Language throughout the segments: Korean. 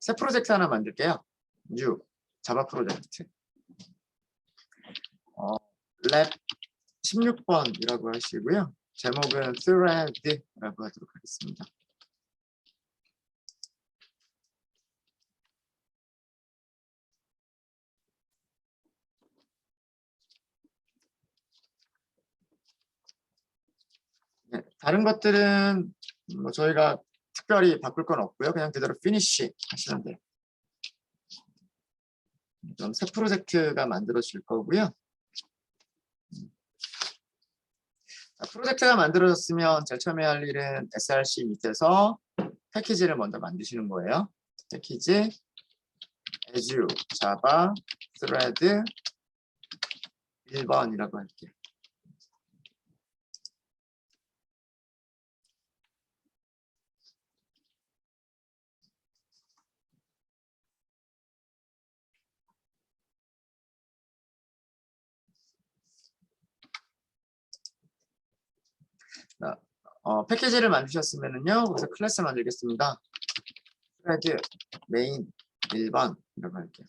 새 프로젝트 하나 만들게요. New 자바 프로젝트. 랩 16번이라고 하시고요. 제목은 thread라고 하도록 하겠습니다. 네, 다른 것들은 뭐 저희가 특별히 바꿀 건 없고요. 그냥 그대로 finish 하시면 돼요. 좀 새 프로젝트가 만들어질 거고요. 프로젝트가 만들어졌으면 제일 처음에 할 일은 src 밑에서 패키지를 먼저 만드시는 거예요. 패키지 as java thread 1번이라고 할게요. 패키지를 만드셨으면은요, 그래서 클래스 만들겠습니다. thread main 1번이라고 할게요.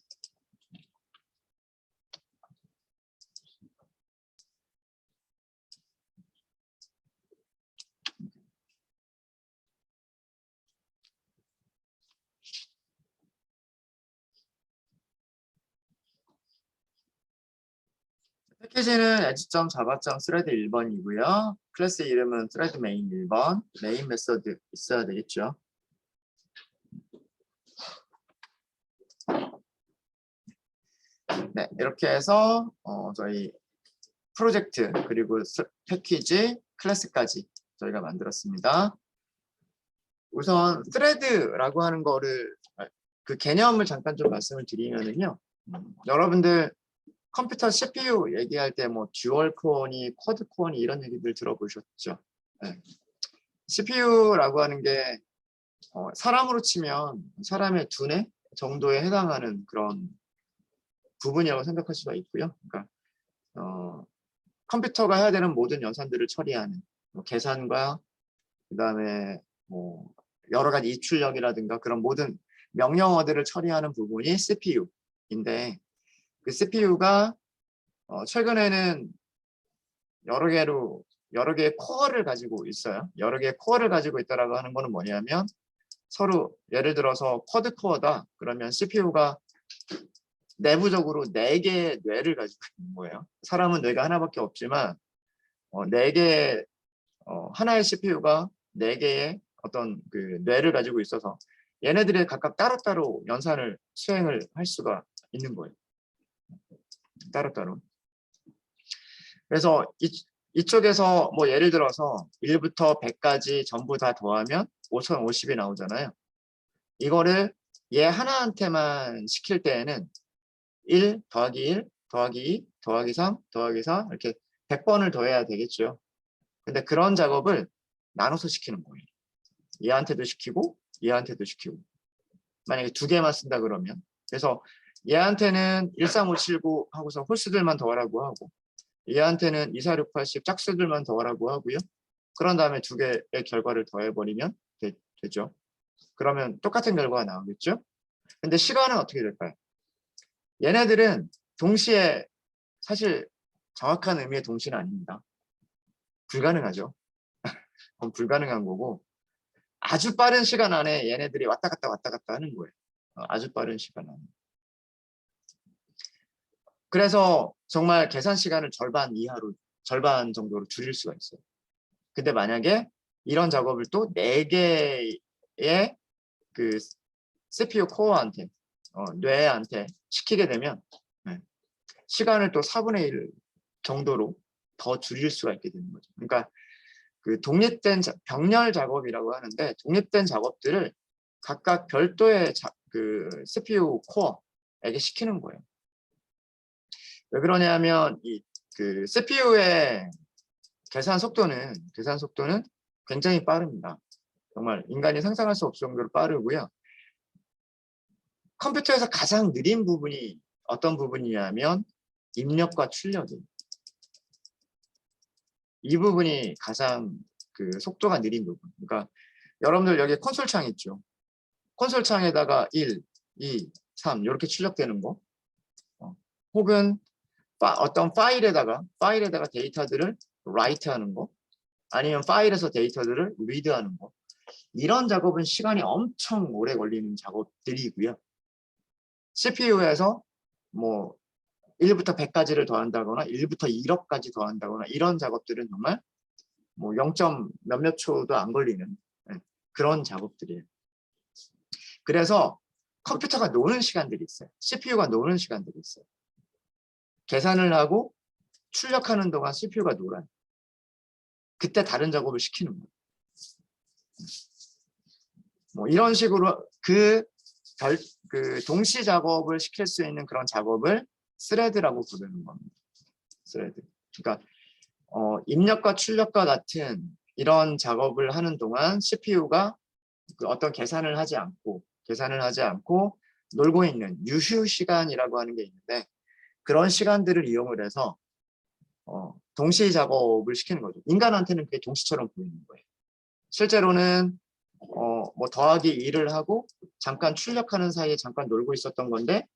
패키지는 edge.java.thread 1번이고요. 클래스 이름은 thread main 1번, 메인 메서드 있어야 되겠죠. 네, 이렇게 해서 저희 프로젝트 그리고 패키지, 클래스까지 저희가 만들었습니다. 우선 thread라고 하는 거를 그 개념을 잠깐 좀 말씀을 드리면은요. 여러분들 컴퓨터 CPU 얘기할 때 뭐 듀얼 코어니 쿼드 코어니 이런 얘기들 들어보셨죠? 네. CPU라고 하는 게 사람으로 치면 사람의 두뇌 정도에 해당하는 그런 부분이라고 생각할 수가 있고요. 그러니까 컴퓨터가 해야 되는 모든 연산들을 처리하는 뭐 계산과 그다음에 뭐 여러 가지 입출력이라든가 그런 모든 명령어들을 처리하는 부분이 CPU인데 그 CPU가 최근에는 여러 개의 코어를 가지고 있어요. 여러 개의 코어를 가지고 있다라고 하는 거는 뭐냐면 서로 예를 들어서 쿼드 코어다 그러면 CPU가 내부적으로 4개의 뇌를 가지고 있는 거예요. 사람은 뇌가 하나밖에 없지만 4개의 하나의 CPU가 4개의 어떤 그 뇌를 가지고 있어서 얘네들이 각각 따로따로 연산을 수행을 할 수가 있는 거예요. 따로따로. 그래서 이쪽에서 뭐 예를 들어서 1부터 100까지 전부 다 더하면 5050이 나오잖아요. 이거를 얘 하나한테만 시킬 때에는 1 더하기 1 더하기 2 더하기 3 더하기 4 이렇게 100번을 더해야 되겠죠. 근데 그런 작업을 나눠서 시키는 거예요. 얘한테도 시키고 얘한테도 시키고 만약에 2개만 쓴다 그러면 그래서 얘한테는 13579 하고서 홀수들만 더하라고 하고 얘한테는 24680 짝수들만 더하라고 하고요. 그런 다음에 2개의 결과를 더해버리면 되죠. 그러면 똑같은 결과가 나오겠죠. 근데 시간은 어떻게 될까요? 얘네들은 동시에 사실 정확한 의미의 동시는 아닙니다. 불가능하죠. 그건 불가능한 거고 아주 빠른 시간 안에 얘네들이 왔다 갔다 하는 거예요. 아주 빠른 시간 안에. 그래서 정말 계산 시간을 절반 정도로 줄일 수가 있어요. 근데 만약에 이런 작업을 또 4개의 그 CPU 코어한테 뇌한테 시키게 되면 시간을 또 4분의 1 정도로 더 줄일 수가 있게 되는 거죠. 그러니까 그 독립된 병렬 작업이라고 하는데 독립된 작업들을 각각 별도의 그 CPU 코어에게 시키는 거예요. 왜 그러냐면 그 CPU의 계산 속도는 굉장히 빠릅니다. 정말 인간이 상상할 수 없을 정도로 빠르고요. 컴퓨터에서 가장 느린 부분이 어떤 부분이냐면 입력과 출력이에요. 이 부분이 가장 그 속도가 느린 부분. 그러니까 여러분들 여기 콘솔 창 있죠. 콘솔 창에다가 1, 2, 3 이렇게 출력되는 거, 혹은 어떤 파일에다가 데이터들을 write하는 거, 아니면 파일에서 데이터들을 read하는 거, 이런 작업은 시간이 엄청 오래 걸리는 작업들이고요. CPU에서 뭐 1부터 100까지를 더한다거나 1부터 1억까지 더한다거나 이런 작업들은 정말 뭐 0. 몇몇 초도 안 걸리는 그런 작업들이에요. 그래서 컴퓨터가 노는 시간들이 있어요. CPU가 노는 시간들이 있어요. 계산을 하고 출력하는 동안 CPU가 놀아요. 그때 다른 작업을 시키는 거예요. 뭐 이런 식으로 그 동시 작업을 시킬 수 있는 그런 작업을 스레드라고 부르는 겁니다. 스레드. 그러니까 입력과 출력과 같은 이런 작업을 하는 동안 CPU가 어떤 계산을 하지 않고 놀고 있는 유휴 시간이라고 하는 게 있는데, 그런 시간들을 이용을 해서 동시 작업을 시키는 거죠. 인간한테는 그게 동시처럼 보이는 거예요. 실제로는 뭐 더하기 2를 하고 잠깐 출력하는 사이에 잠깐 놀고 있었던 건데,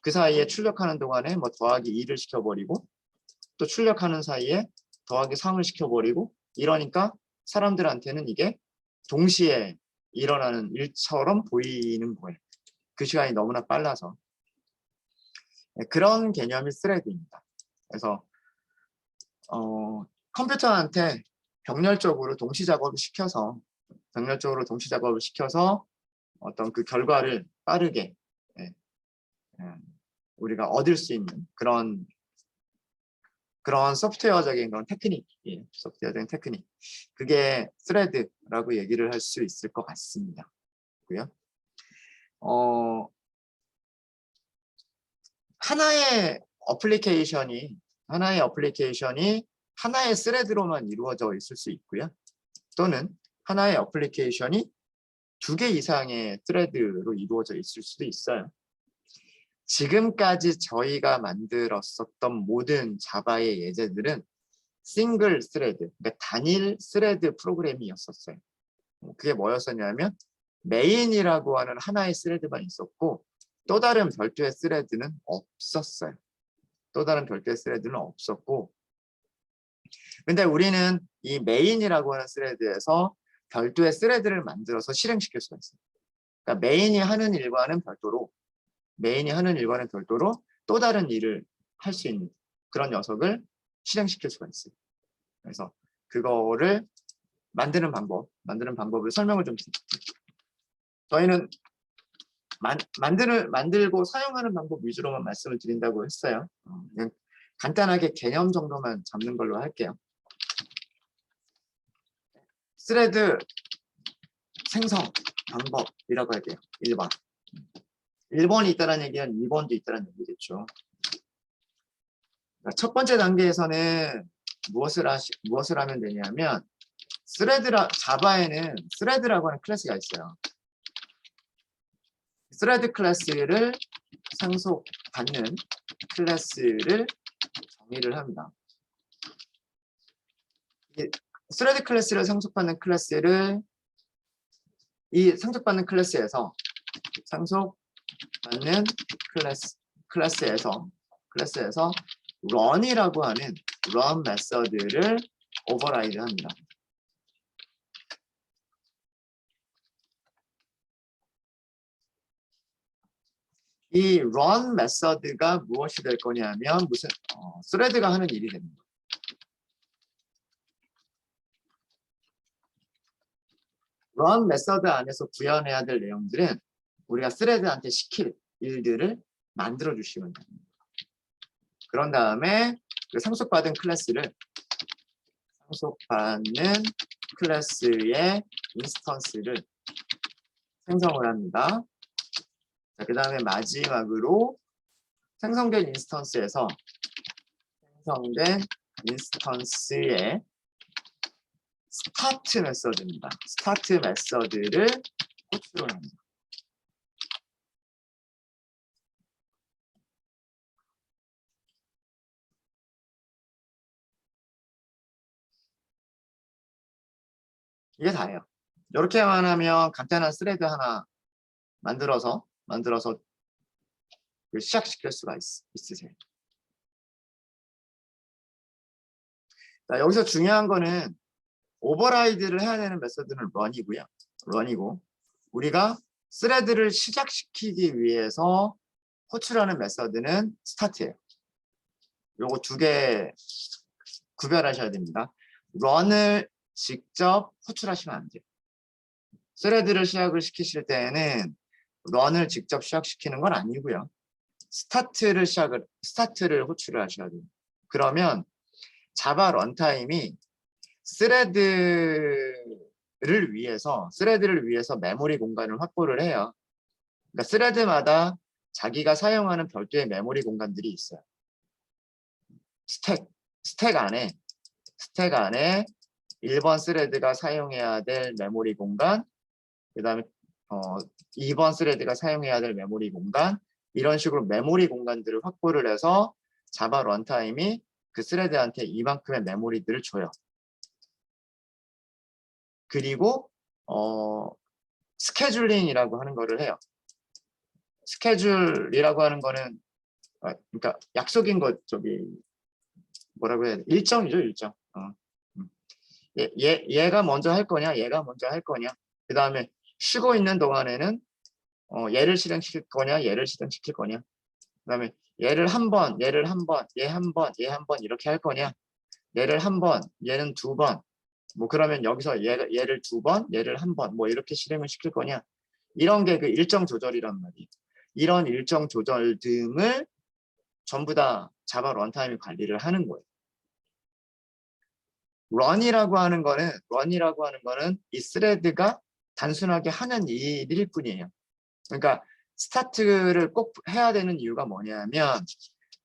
그 사이에 출력하는 동안에 뭐 더하기 2를 시켜버리고 또 출력하는 사이에 더하기 3을 시켜버리고, 이러니까 사람들한테는 이게 동시에 일어나는 일처럼 보이는 거예요. 그 시간이 너무나 빨라서. 그런 개념이 스레드입니다. 그래서 컴퓨터한테 병렬적으로 동시 작업을 시켜서 어떤 그 결과를 빠르게 우리가 얻을 수 있는 그런 소프트웨어적인 그런 테크닉이에요. 소프트웨어적인 테크닉. 그게 스레드라고 얘기를 할 수 있을 것 같습니다. 고요. 하나의 어플리케이션이 하나의 스레드로만 이루어져 있을 수 있고요. 또는 하나의 어플리케이션이 2개 이상의 스레드로 이루어져 있을 수도 있어요. 지금까지 저희가 만들었었던 모든 자바의 예제들은 싱글 스레드, 그러니까 단일 스레드 프로그램이었었어요. 그게 뭐였었냐면 메인이라고 하는 하나의 스레드만 있었고 또 다른 별도의 스레드는 없었어요. 근데 우리는 이 메인이라고 하는 스레드에서 별도의 스레드를 만들어서 실행시킬 수가 있어요. 그러니까 메인이 하는 일과는 별도로 또 다른 일을 할 수 있는 그런 녀석을 실행시킬 수가 있어요. 그래서 그거를 만드는 방법을 설명을 좀 드릴게요. 저희는 만들고 사용하는 방법 위주로만 말씀을 드린다고 했어요. 그냥 간단하게 개념 정도만 잡는 걸로 할게요. 스레드 생성 방법이라고 할게요. 1번. 1번이 있다는 얘기는 2번도 있다는 얘기겠죠. 첫 번째 단계에서는 무엇을 하면 되냐면 자바에는 스레드라고 하는 클래스가 있어요. 스레드 클래스를 상속받는 클래스를 정의를 합니다. 스레드 클래스를 상속받는 클래스를 이 상속받는 클래스에서 run이라고 하는 run 메서드를 오버라이드 합니다. 이 run 메서드가 무엇이 될 거냐면 스레드가 하는 일이 됩니다. run 메서드 안에서 구현해야 될 내용들은 우리가 스레드한테 시킬 일들을 만들어 주시면 됩니다. 그런 다음에 그 상속받는 클래스의 인스턴스를 생성을 합니다. 그 다음에 마지막으로 생성된 인스턴스에서 생성된 인스턴스의 스타트 메서드입니다. 스타트 메서드를 호출을 합니다. 이게 다예요. 이렇게만 하면 간단한 스레드 하나 만들어서 그 시작시킬 수가 있으세요. 자, 여기서 중요한 거는 오버라이드를 해야 되는 메서드는 런이고 우리가 스레드를 시작시키기 위해서 호출하는 메서드는 스타트예요. 요거 두 개 구별하셔야 됩니다. 런을 직접 호출하시면 안 돼요. 스레드를 시작을 시키실 때에는 런을 직접 시작시키는 건 아니고요. 스타트를 호출을 하셔야 돼요. 그러면 자바 런타임이 스레드를 위해서 메모리 공간을 확보를 해요. 그러니까 스레드마다 자기가 사용하는 별도의 메모리 공간들이 있어요. 스택 안에 1번 스레드가 사용해야 될 메모리 공간, 그 다음에 2번 스레드가 사용해야 될 메모리 공간, 이런 식으로 메모리 공간들을 확보를 해서 자바 런타임이 그 스레드한테 이만큼의 메모리들을 줘요. 그리고 스케줄링이라고 하는 거를 해요. 스케줄이라고 하는 거는 그러니까 약속인 것, 뭐라고 해야 돼? 일정이죠, 일정. 얘가 먼저 할 거냐, 그 다음에 쉬고 있는 동안에는 얘를 실행시킬 거냐, 그 다음에 얘를 한 번, 얘 한 번 이렇게 할 거냐, 얘를 한 번, 얘는 두 번, 뭐 그러면 여기서 얘를 두 번, 얘를 한 번, 뭐 이렇게 실행을 시킬 거냐, 이런 게 그 일정 조절이란 말이에요. 이런 일정 조절 등을 전부 다 자바 런타임이 관리를 하는 거예요. 런이라고 하는 거는 이 스레드가 단순하게 하는 일일 뿐이에요. 그러니까 스타트를 꼭 해야 되는 이유가 뭐냐면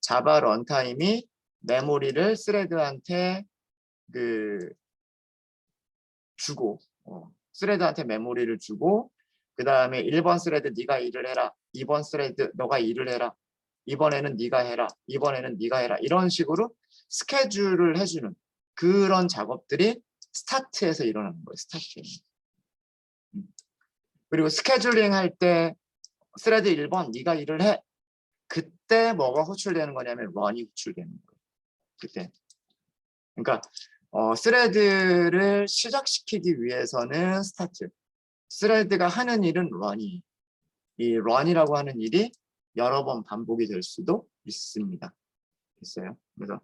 자바 런타임이 메모리를 스레드한테 주고 스레드한테 메모리를 주고 그 다음에 1번 스레드 네가 일을 해라, 2번 스레드 너가 일을 해라, 이번에는 네가 해라, 이번에는 네가 해라, 이런 식으로 스케줄을 해주는 그런 작업들이 스타트에서 일어나는 거예요. 스타트. 그리고 스케줄링 할 때 스레드 1번 네가 일을 해. 그때 뭐가 호출되는 거냐면 런이 호출되는 거예요. 그때. 그러니까 스레드를 시작시키기 위해서는 스타트. 스레드가 하는 일은 런이. 이 런이라고 하는 일이 여러 번 반복이 될 수도 있습니다. 됐어요? 그래서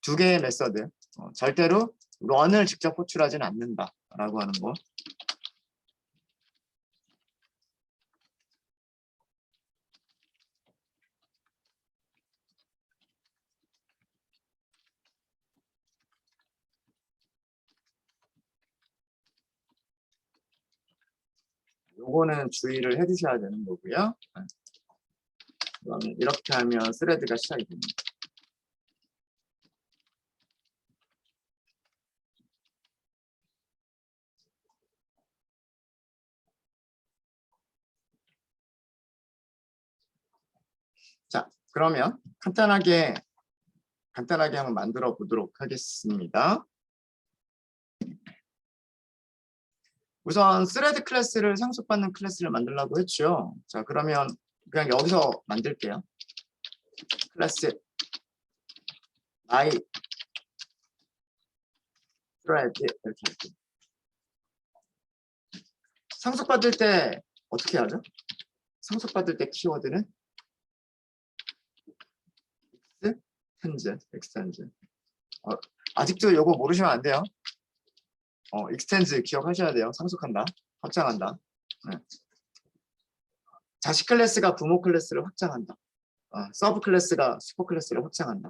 두 개의 메서드. 절대로 런을 직접 호출하지는 않는다라고 하는 거. 요거는 주의를 해주셔야 되는 거고요. 그러면 이렇게 하면 스레드가 시작이 됩니다. 자, 그러면 간단하게 한번 만들어 보도록 하겠습니다. 우선 스레드 클래스를 상속받는 클래스를 만들려고 했죠. 자, 그러면 그냥 여기서 만들게요. 클래스 my thread 이렇게 할게요. 상속받을 때 어떻게 하죠? 상속받을 때 키워드는 extends. 아직도 이거 모르시면 안 돼요. extends 기억하셔야 돼요. 상속한다, 확장한다. 네. 자식 클래스가 부모 클래스를 확장한다. 서브 클래스가 슈퍼 클래스를 확장한다.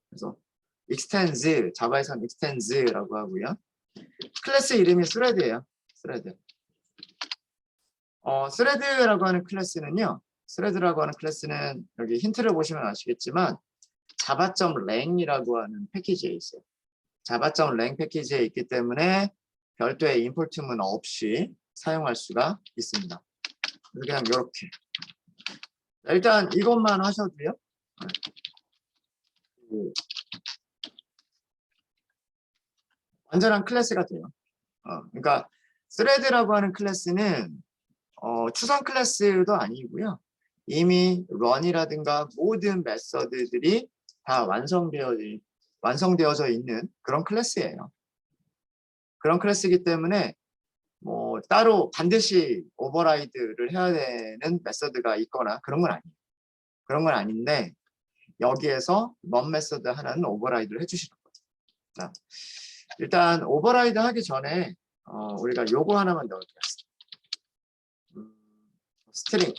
그래서 extends, 자바에서는 extends라고 하고요. 클래스 이름이 스레드예요. 스레드. 스레드라고 하는 클래스는요. 스레드라고 하는 클래스는 여기 힌트를 보시면 아시겠지만 java.lang이라고 하는 패키지에 있어요. java.lang 패키지에 있기 때문에 별도의 임포트문 없이 사용할 수가 있습니다. 그냥 이렇게. 일단 이것만 하셔도요. 완전한 클래스가 돼요. 그러니까 스레드라고 하는 클래스는 추상 클래스도 아니고요. 이미 run이라든가 모든 메서드들이 다 완성되어져 있는 그런 클래스예요. 그런 클래스이기 때문에 뭐 따로 반드시 오버라이드를 해야 되는 메서드가 있거나 그런 건 아니에요. 그런 건 아닌데 여기에서 run 메서드 하나는 오버라이드를 해주시는 거죠. 자, 일단 오버라이드 하기 전에 우리가 요거 하나만 넣을게요. 스트링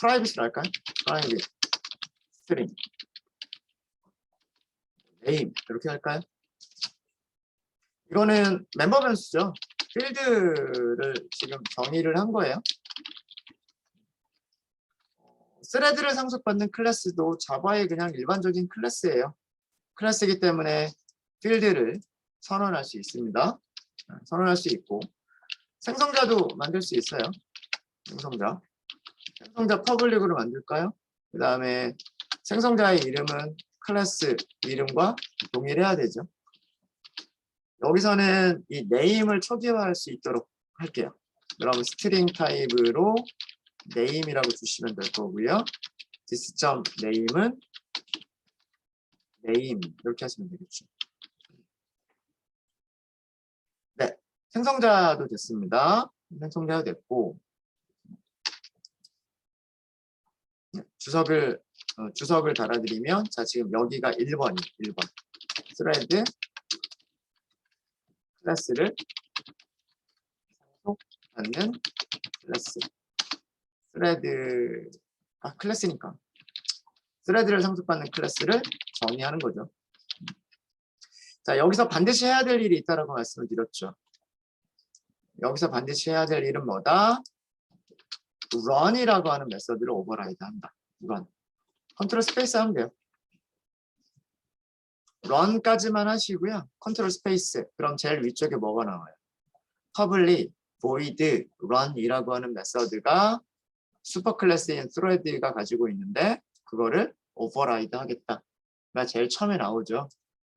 프라이빗으로 할까요? 프라이빗 스트링 네임 이렇게 할까요? 이거는 멤버 변수죠. 필드를 지금 정의를 한 거예요. 스레드를 상속받는 클래스도 자바의 그냥 일반적인 클래스예요. 클래스이기 때문에 필드를 선언할 수 있습니다. 선언할 수 있고 생성자도 만들 수 있어요. 생성자 퍼블릭으로 만들까요? 그 다음에 생성자의 이름은 클래스 이름과 동일해야 되죠. 여기서는 이 네임을 초기화할 수 있도록 할게요. 그럼 스트링 타입으로 네임이라고 주시면 될 거고요. this.name은 name 이렇게 하시면 되겠죠. 네, 생성자도 됐습니다. 생성자도 됐고 주석을 달아드리면 자 지금 여기가 1번이에요. 1번 스레드 클래스를 상속받는 클래스 스레드 클래스니까 스레드를 상속받는 클래스를 정의하는 거죠. 자 여기서 반드시 해야 될 일이 있다라고 말씀을 드렸죠. 여기서 반드시 해야 될 일은 뭐다? run이라고 하는 메서드를 오버라이드 한다. run. 컨트롤 스페이스 하면 돼요. run까지만 하시고요. 컨트롤 스페이스. 그럼 제일 위쪽에 뭐가 나와요? public void run이라고 하는 메서드가 슈퍼 클래스인 thread가 가지고 있는데 그거를 오버라이드 하겠다. 가 제일 처음에 나오죠.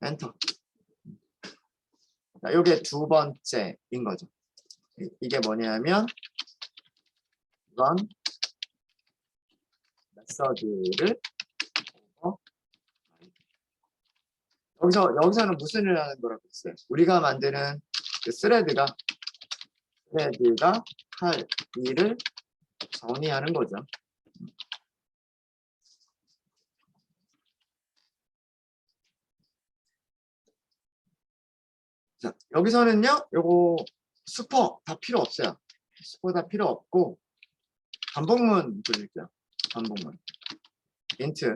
엔터. 이게 두 번째인 거죠. 이게 뭐냐면 run 메서드를 여기서는 무슨 일을 하는 거라고 했어요? 우리가 만드는 그 스레드가 할 일을 정의하는 거죠. 자, 여기서는요, 요거 슈퍼 다 필요 없어요. 슈퍼 다 필요 없고 반복문 보여드릴게요. 반복문. 인트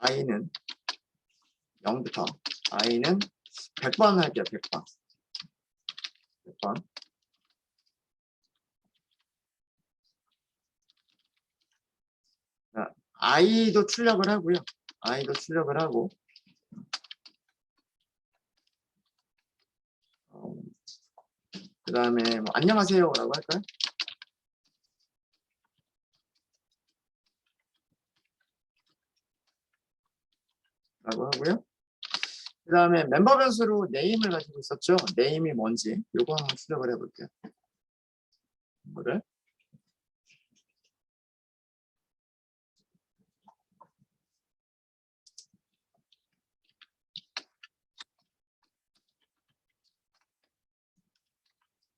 i는 0부터 i는 100번 할게요. 100번. 100번. 자, i도 출력을 하고요. i도 출력을 하고 그 다음에 뭐 안녕하세요 라고 할까요? 라고 하고요. 그 다음에 멤버 변수로 네임을 가지고 있었죠. 네임이 뭔지 요거 한번 출력을 해볼게요. 이거를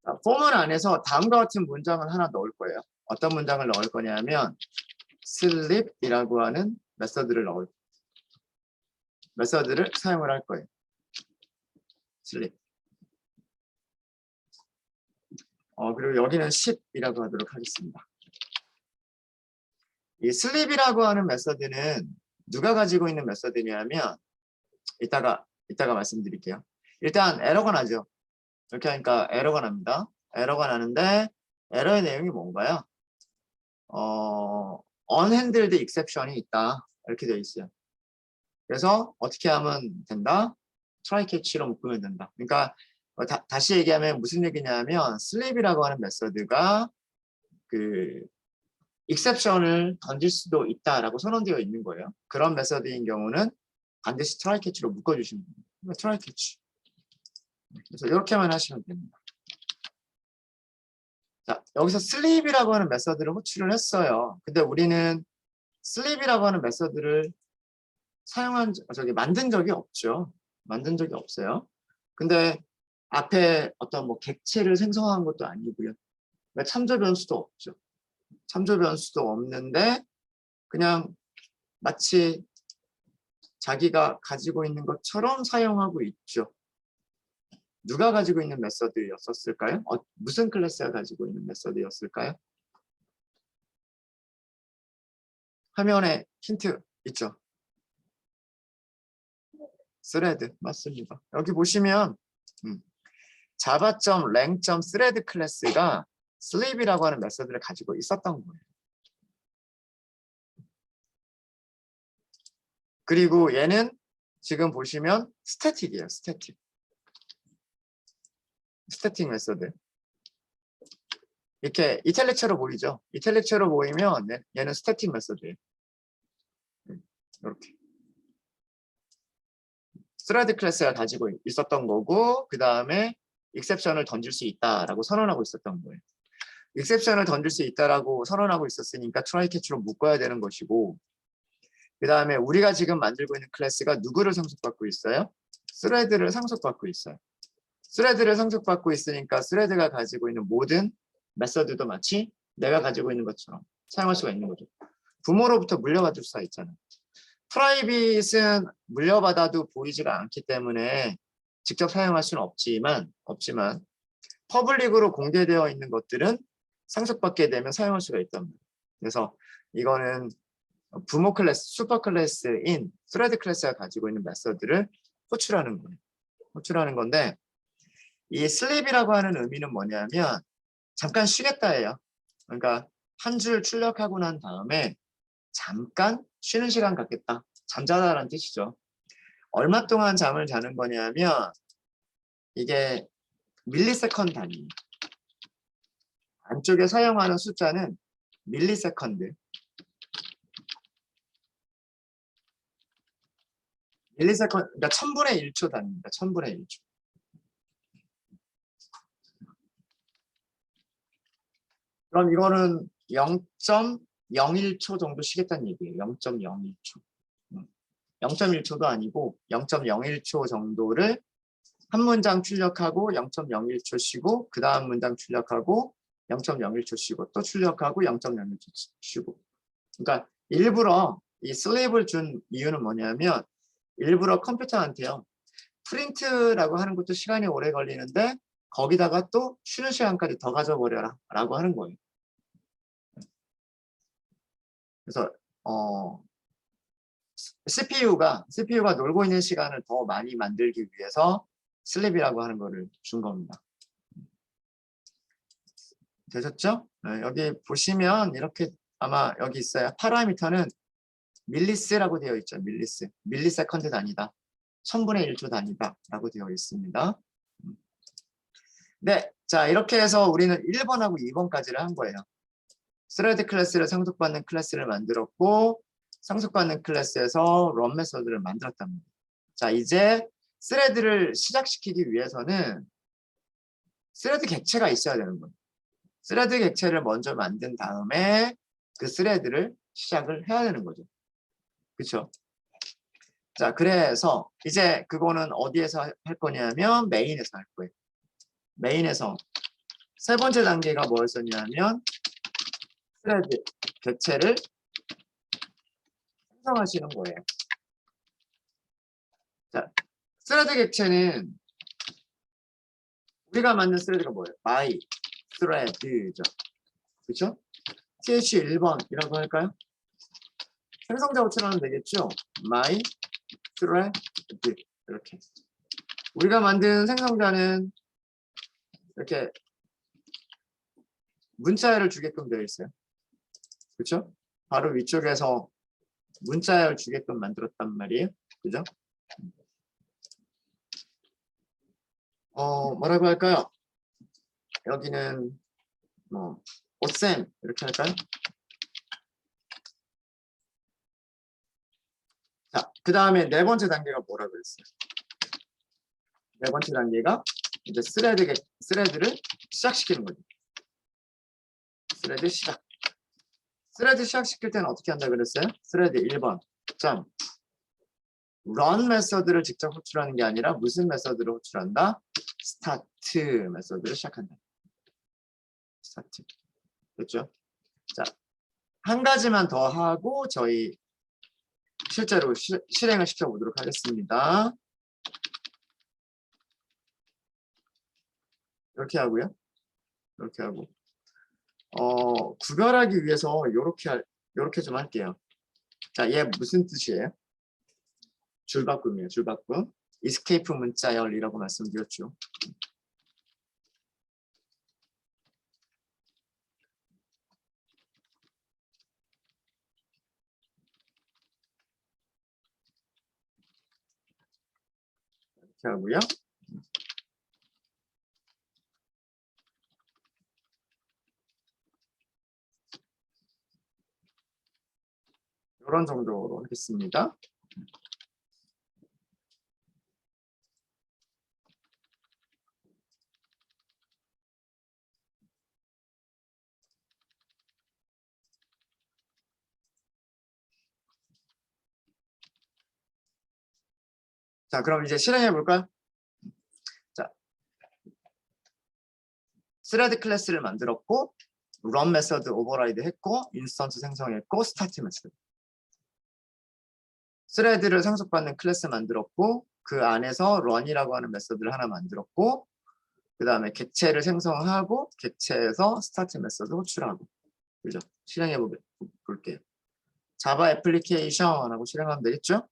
자, 포문 안에서 다음과 같은 문장을 하나 넣을 거예요. 어떤 문장을 넣을 거냐면 sleep이라고 하는 메서드를 사용을 할 거예요. sleep. 그리고 여기는 10이라고 하도록 하겠습니다. 이 sleep이라고 하는 메서드는 누가 가지고 있는 메서드냐면 이따가 말씀드릴게요. 일단 에러가 나죠. 이렇게 하니까 에러가 납니다. 에러가 나는데 에러의 내용이 뭔가요? unhandled exception이 있다. 이렇게 되어 있어요. 그래서 어떻게 하면 된다? try catch로 묶으면 된다. 그러니까 다시 얘기하면 무슨 얘기냐면 sleep이라고 하는 메서드가 그 exception을 던질 수도 있다라고 선언되어 있는 거예요. 그런 메서드인 경우는 반드시 try catch로 묶어주시면 됩니다. try catch. 그래서 이렇게만 하시면 됩니다. 자, 여기서 슬립이라고 하는 메서드를 호출을 했어요. 근데 우리는 슬립이라고 하는 메서드를 만든 적이 없죠. 만든 적이 없어요. 근데 앞에 어떤 뭐 객체를 생성한 것도 아니고요. 그러니까 참조 변수도 없죠. 참조 변수도 없는데 그냥 마치 자기가 가지고 있는 것처럼 사용하고 있죠. 누가 가지고 있는 메서드였을까요? 무슨 클래스가 가지고 있는 메서드였을까요? 화면에 힌트 있죠? 스레드 맞습니다. 여기 보시면 java.lang.thread 클래스가 sleep이라고 하는 메서드를 가지고 있었던 거예요. 그리고 얘는 지금 보시면 스태틱이에요. 스태틱 메서드. 이렇게 이탈릭체로 보이죠? 이탈릭체로 보이면 얘는 스태틱 메서드예요. 이렇게. 스레드 클래스가 가지고 있었던 거고 그 다음에 익셉션을 던질 수 있다라고 선언하고 있었던 거예요. 익셉션을 던질 수 있다라고 선언하고 있었으니까 트라이 캐치로 묶어야 되는 것이고 그 다음에 우리가 지금 만들고 있는 클래스가 누구를 상속받고 있어요? 스레드를 상속받고 있어요. 스레드를 상속받고 있으니까 스레드가 가지고 있는 모든 메서드도 마치 내가 가지고 있는 것처럼 사용할 수가 있는 거죠. 부모로부터 물려받을 수가 있잖아요. 프라이빗은 물려받아도 보이지가 않기 때문에 직접 사용할 수는 없지만 퍼블릭으로 공개되어 있는 것들은 상속받게 되면 사용할 수가 있단 말이에요. 그래서 이거는 부모 클래스, 슈퍼 클래스인 스레드 클래스가 가지고 있는 메서드를 호출하는 거예요. 호출하는 건데 이 슬립이라고 하는 의미는 뭐냐면 잠깐 쉬겠다예요. 그러니까 한 줄 출력하고 난 다음에 잠깐 쉬는 시간 갖겠다. 잠자다라는 뜻이죠. 얼마 동안 잠을 자는 거냐면 이게 밀리세컨드 단위. 안쪽에 사용하는 숫자는 밀리세컨드. 그러니까 1000분의 1초 단위입니다. 1000분의 1초. 그럼 이거는 0.01초 정도 쉬겠다는 얘기예요. 0.01초. 0.1초도 아니고 0.01초 정도를 한 문장 출력하고 0.01초 쉬고 그 다음 문장 출력하고 0.01초 쉬고 또 출력하고 0.01초 쉬고. 그러니까 일부러 이 슬립을 준 이유는 뭐냐면 일부러 컴퓨터한테요. 프린트라고 하는 것도 시간이 오래 걸리는데 거기다가 또 쉬는 시간까지 더 가져버려라 라고 하는 거예요. 그래서 CPU가 놀고 있는 시간을 더 많이 만들기 위해서 슬립이라고 하는 거를 준 겁니다. 되셨죠? 네, 여기 보시면 이렇게 아마 여기 있어요. 파라미터는 밀리스라고 되어 있죠. 밀리세컨드 단위다. 1000분의 1초 단위다 라고 되어 있습니다. 네, 자 이렇게 해서 우리는 1번하고 2번까지를 한 거예요. 스레드 클래스를 상속받는 클래스를 만들었고 상속받는 클래스에서 런 메서드를 만들었단 말이에요. 자 이제 스레드를 시작시키기 위해서는 스레드 객체가 있어야 되는 거예요. 스레드 객체를 먼저 만든 다음에 그 스레드를 시작을 해야 되는 거죠. 그렇죠? 자 그래서 이제 그거는 어디에서 할 거냐면 메인에서 할 거예요. 메인에서 세 번째 단계가 뭐였었냐면 스레드 객체를 생성하시는 거예요. 자, 스레드 객체는 우리가 만든 스레드가 뭐예요? my thread죠. 그렇죠? th 1번이라고 할까요? 생성자 호출하면 되겠죠? my thread 이렇게. 우리가 만든 생성자는 이렇게 문자열을 주게끔 되어 있어요. 그렇죠? 바로 위쪽에서 문자열 주게끔 만들었단 말이에요. 그죠? 뭐라고 할까요? 여기는 뭐 오쌤 이렇게 할까요? 자, 그 다음에 네 번째 단계가 뭐라고 그랬어요? 네 번째 단계가 이제 스레드를 시작시키는 거죠. 스레드 시작. 스레드 시작시킬 때는 어떻게 한다 그랬어요? 스레드 1번 점 run 메서드를 직접 호출하는 게 아니라 무슨 메서드를 호출한다? 스타트 메서드를 시작한다. 스타트. 됐죠? 자, 한 가지만 더 하고 저희 실제로 실행을 시켜보도록 하겠습니다. 이렇게 하고요. 이렇게 하고 구별하기 위해서 요렇게 좀 할게요. 자, 얘 무슨 뜻이에요? 줄바꿈이에요. 줄바꿈. escape 문자열이라고 말씀드렸죠. 이렇게 하고요. 이런 정도로 하겠습니다. 자, 그럼 이제 실행해 볼까요? 자, 스레드 클래스를 만들었고 run 메서드 오버라이드 했고 인스턴스 생성했고 스타트 메서드. 스레드를 상속받는 클래스 만들었고 그 안에서 run이라고 하는 메서드를 하나 만들었고 그 다음에 객체를 생성하고 객체에서 스타트 메서드 호출하고. 그죠? 실행해 볼게요. 자바 애플리케이션 하고 실행하면 되겠죠?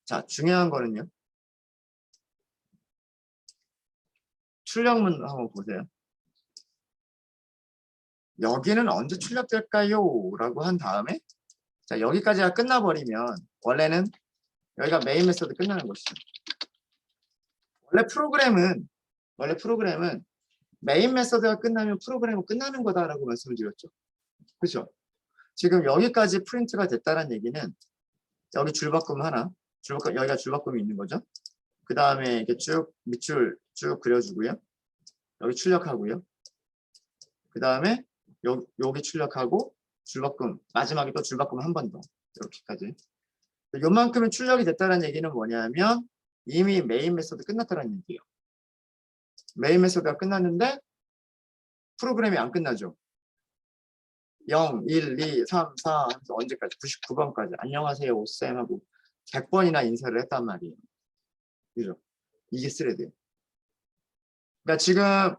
자, 중요한 거는요. 출력문 한번 보세요. 여기는 언제 출력될까요? 라고 한 다음에 자, 여기까지가 끝나버리면 원래는 여기가 메인 메서드 끝나는 것이죠. 원래 프로그램은 메인 메서드가 끝나면 프로그램은 끝나는 거다라고 말씀을 드렸죠. 그렇죠? 지금 여기까지 프린트가 됐다는 얘기는 여기 줄바꿈 하나, 여기가 줄바꿈이 있는 거죠. 그 다음에 이렇게 쭉 밑줄 쭉 그려주고요. 여기 출력하고요. 그 다음에 여기 출력하고 줄바꿈, 마지막에 또 줄바꿈 한 번 더. 이렇게까지. 요만큼의 출력이 됐다는 얘기는 뭐냐면 이미 메인 메서드 끝났다는 얘기예요. 메인 메서드가 끝났는데 프로그램이 안 끝나죠. 0, 1, 2, 3, 4 하면서 언제까지? 99번까지 안녕하세요 오쌤 하고 100번이나 인사를 했단 말이에요. 그죠? 이게 스레드예요. 그러니까 지금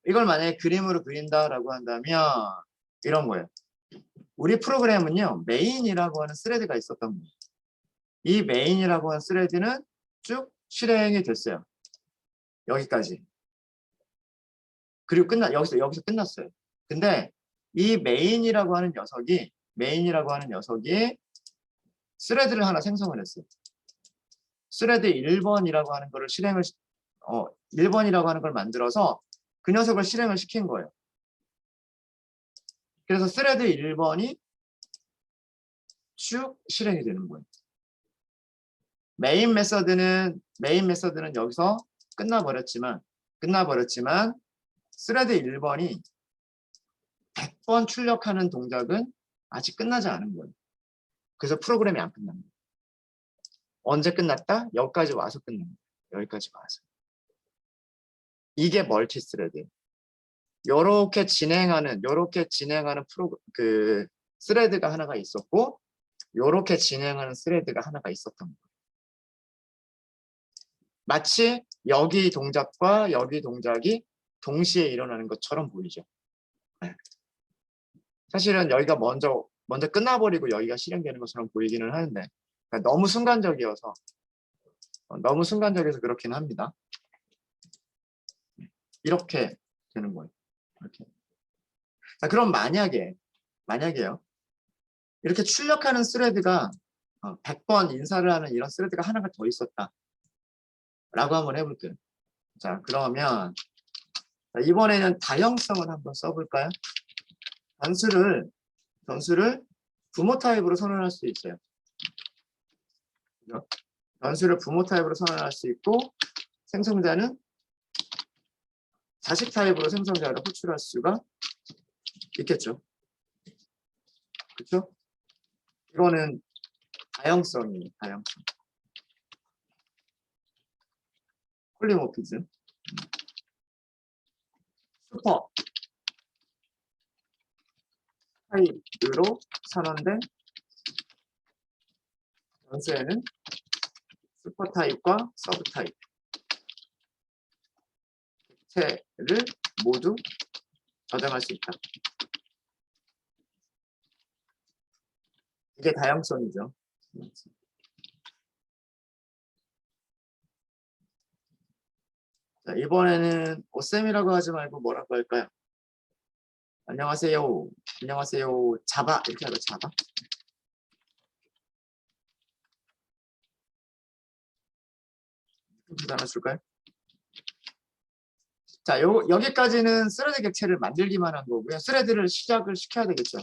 이걸 만약에 그림으로 그린다라고 한다면 이런 거예요. 우리 프로그램은요 메인이라고 하는 스레드가 있었던 거예요. 이 메인이라고 하는 스레드는 쭉 실행이 됐어요. 여기까지. 그리고 여기서 끝났어요. 근데 이 메인이라고 하는 녀석이 스레드를 하나 생성을 했어요. 스레드 1번이라고 하는 거를 1번이라고 하는 걸 만들어서 그 녀석을 실행을 시킨 거예요. 그래서 스레드 1번이 쭉 실행이 되는 거예요. 메인 메서드는 여기서 끝나버렸지만 스레드 1번이 100번 출력하는 동작은 아직 끝나지 않은 거예요. 그래서 프로그램이 안 끝납니다. 언제 끝났다? 여기까지 와서 끝납니다. 여기까지 와서. 이게 멀티스레드예요. 요렇게 진행하는 스레드가 하나가 있었고 요렇게 진행하는 스레드가 하나가 있었던 거예요. 마치 여기 동작과 여기 동작이 동시에 일어나는 것처럼 보이죠. 네. 사실은 여기가 먼저 끝나버리고 여기가 실행되는 것처럼 보이기는 하는데 그러니까 너무 순간적이어서 그렇긴 합니다. 이렇게 되는 거예요. 이렇게. 자, 그럼 만약에요. 이렇게 출력하는 스레드가 100번 인사를 하는 이런 스레드가 하나가 더 있었다. 라고 한번 해볼게요. 자, 그러면 이번에는 다형성을 한번 써볼까요? 변수를 부모 타입으로 선언할 수 있어요. 변수를 부모 타입으로 선언할 수 있고 생성자는 자식 타입으로 생성자를 호출할 수가 있겠죠. 그렇죠? 이거는 다형성이에요. 다형성. 폴리모피즘. 슈퍼 타입으로 선언된 변수에는 슈퍼 타입과 서브 타입 객체를 모두 저장할 수 있다. 이게 다양성이죠. 자, 이번에는 오쌤이라고 하지 말고 뭐라고 할까요? 안녕하세요. 안녕하세요. 자바 이렇게 하고 자바. 하나 줄까요? 자, 여기까지는 스레드 객체를 만들기만 한 거고요. 스레드를 시작을 시켜야 되겠죠.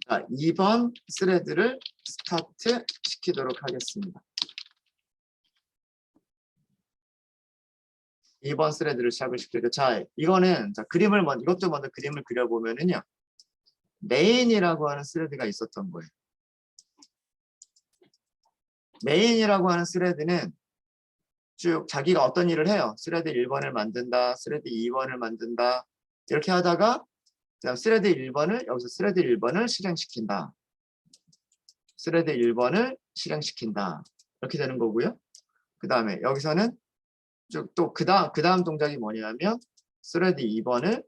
자, 2번 스레드를 스타트 시키도록 하겠습니다. 2번 스레드를 시작을 시키고, 자, 이거는 자, 이것도 먼저 그림을 그려보면은요. 메인이라고 하는 스레드가 있었던 거예요. 메인이라고 하는 스레드는 쭉 자기가 어떤 일을 해요. 스레드 1번을 만든다, 스레드 2번을 만든다. 이렇게 하다가 그다음 스레드 1번을 여기서 스레드 1번을 실행시킨다. 스레드 1번을 실행시킨다. 이렇게 되는 거고요. 그 다음에 여기서는 쭉 또 그 다음 동작이 뭐냐면 스레드 2번을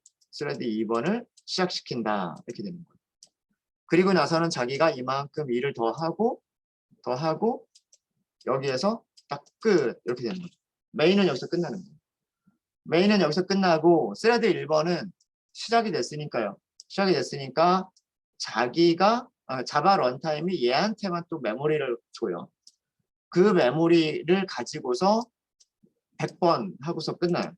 시작시킨다. 이렇게 되는 거예요. 그리고 나서는 자기가 이만큼 일을 더 하고 여기에서 딱 끝 이렇게 되는 거죠. 메인은 여기서 끝나는 거예요. 메인은 여기서 끝나고 스레드 1번은 시작이 됐으니까 자기가 자바 런타임이 얘한테만 또 메모리를 줘요. 그 메모리를 가지고서 100번 하고서 끝나요.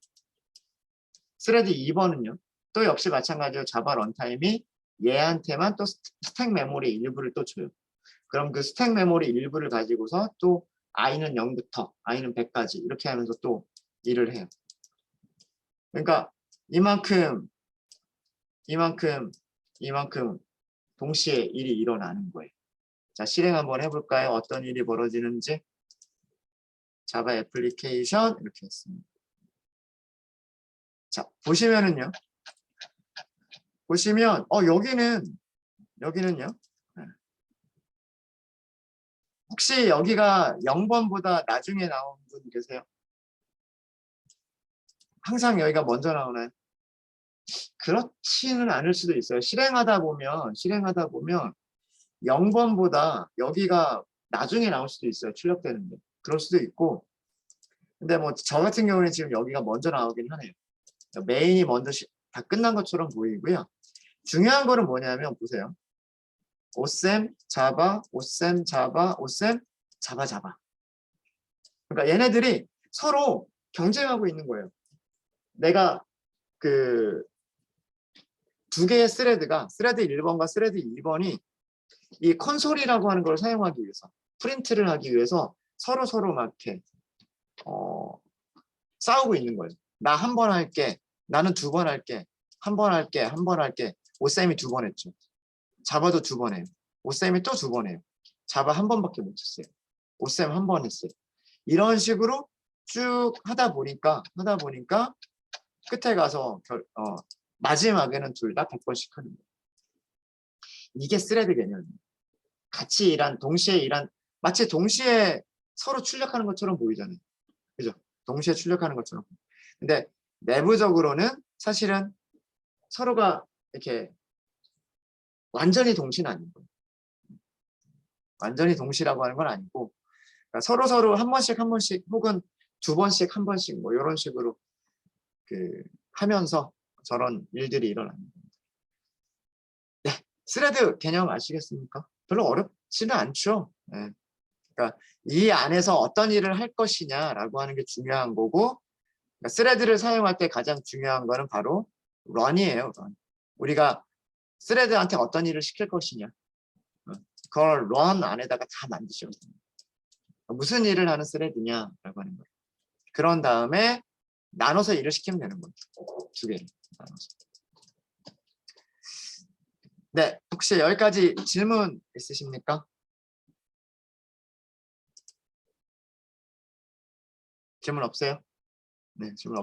스레드 2번은요. 또 역시 마찬가지로 자바 런타임이 얘한테만 또 스택 메모리 일부를 또 줘요. 그럼 그 스택 메모리 일부를 가지고서 또 i는 0부터 i는 100까지 이렇게 하면서 또 일을 해요. 그러니까 이만큼 동시에 일이 일어나는 거예요. 자, 실행 한번 해볼까요? 어떤 일이 벌어지는지. 자바 애플리케이션 이렇게 했습니다. 자, 보시면은요. 보시면 여기는요. 혹시 여기가 0번보다 나중에 나온 분 계세요? 항상 여기가 먼저 나오나요? 그렇지는 않을 수도 있어요. 실행하다 보면 0번보다 여기가 나중에 나올 수도 있어요. 출력되는데. 그럴 수도 있고. 근데 뭐 저 같은 경우는 지금 여기가 먼저 나오긴 하네요. 메인이 먼저 다 끝난 것처럼 보이고요. 중요한 거는 뭐냐면 보세요. 오셈, 자바, 오셈, 자바, 오셈, 자바, 자바. 그러니까 얘네들이 서로 경쟁하고 있는 거예요. 내가 그 두 개의 스레드가 스레드 1번과 스레드 2번이 이 콘솔이라고 하는 걸 사용하기 위해서 프린트를 하기 위해서 서로 막 이렇게 싸우고 있는 거예요. 나 한 번 할게. 나는 2번 할게. 한 번 할게. 오셈이 2번 했죠. 자바도 2번 해요. 오셈이 또 2번 해요. 자바 한 번밖에 못 했어요. 오셈 한 번 했어요. 이런 식으로 쭉 하다 보니까 끝에 가서 마지막에는 둘 다 100번씩 하는 거예요. 이게 스레드 개념이에요. 같이 동시에 일한 마치 동시에 서로 출력하는 것처럼 보이잖아요. 그죠? 동시에 출력하는 것처럼. 근데 내부적으로는 사실은 서로가 이렇게 완전히 동시는 아닌 거예요. 완전히 동시라고 하는 건 아니고 그러니까 서로 한 번씩 혹은 2번씩 한 번씩 뭐 이런 식으로 하면서 저런 일들이 일어나는 겁니다. 네, 스레드 개념 아시겠습니까? 별로 어렵지는 않죠. 네. 그러니까 이 안에서 어떤 일을 할 것이냐라고 하는 게 중요한 거고 그러니까 스레드를 사용할 때 가장 중요한 거는 바로 런이에요. 런. 우리가 스레드한테 어떤 일을 시킬 것이냐 그걸 런 안에다가 다 만드셔야 됩니다. 무슨 일을 하는 스레드냐라고 하는 거예요. 그런 다음에 나눠서 일을 시키면 되는 거예요. 두 개를 나눠서. 네, 혹시 여기까지 질문 있으십니까? 질문 없어요? 네, 질문